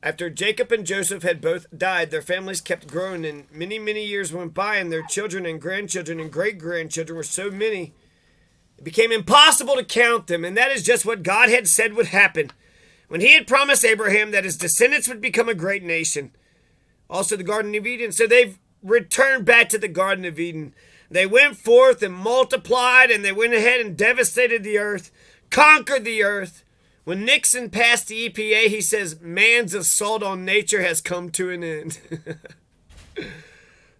After Jacob and Joseph had both died, their families kept growing, and many, many years went by, and their children and grandchildren and great grandchildren were so many, it became impossible to count them. And that is just what God had said would happen when He had promised Abraham that his descendants would become a great nation. Also, the Garden of Eden. So they've returned back to the Garden of Eden. They went forth and multiplied, and they went ahead and devastated the earth, conquered the earth. When Nixon passed the EPA, he says, man's assault on nature has come to an end.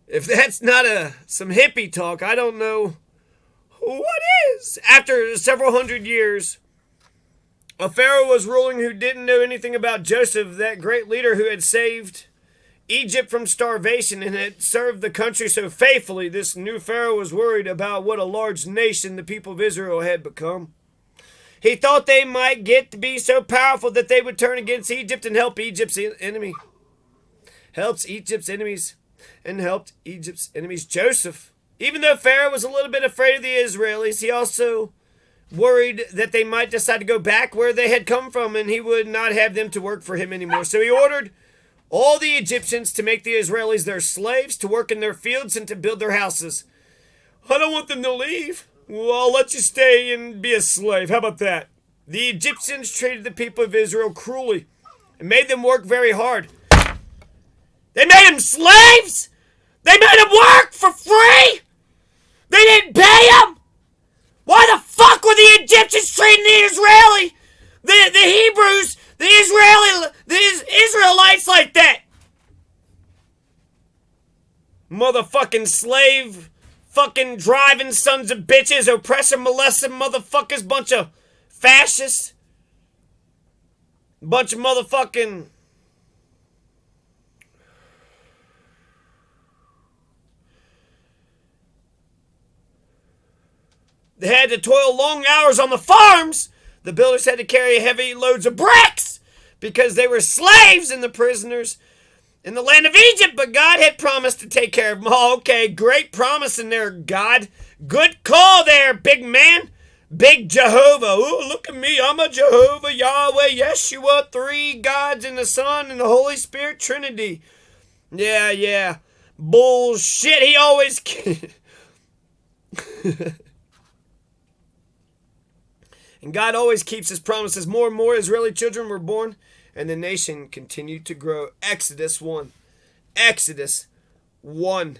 If that's not some hippie talk, I don't know what is. After several hundred years, a pharaoh was ruling who didn't know anything about Joseph, that great leader who had saved Egypt from starvation and had served the country so faithfully. This new pharaoh was worried about what a large nation the people of Israel had become. He thought they might get to be so powerful that they would turn against Egypt and help Egypt's enemy. Helps Egypt's enemies and helped Egypt's enemies Joseph. Even though Pharaoh was a little bit afraid of the Israelis, he also worried that they might decide to go back where they had come from and he would not have them to work for him anymore. So he ordered all the Egyptians to make the Israelis their slaves, to work in their fields and to build their houses. I don't want them to leave. Well, I'll let you stay and be a slave. How about that? The Egyptians treated the people of Israel cruelly and made them work very hard. They made them slaves? They made them work for free? They didn't pay them? Why the fuck were the Egyptians treating the Hebrews, the Israelites like that? Motherfucking slave, fucking driving sons of bitches, oppressor, molesting motherfuckers, bunch of fascists, bunch of motherfucking they had to toil long hours on the farms. The builders had to carry heavy loads of bricks because they were slaves and the prisoners in the land of Egypt, but God had promised to take care of them. Oh, okay, great promise in there, God. Good call there, big man. Big Jehovah. Ooh, look at me. I'm a Jehovah, Yahweh, Yeshua, three gods in the Son and the Holy Spirit Trinity. Yeah. Bullshit. He always... And God always keeps His promises. More and more Israeli children were born, and the nation continued to grow. Exodus 1. Exodus 1.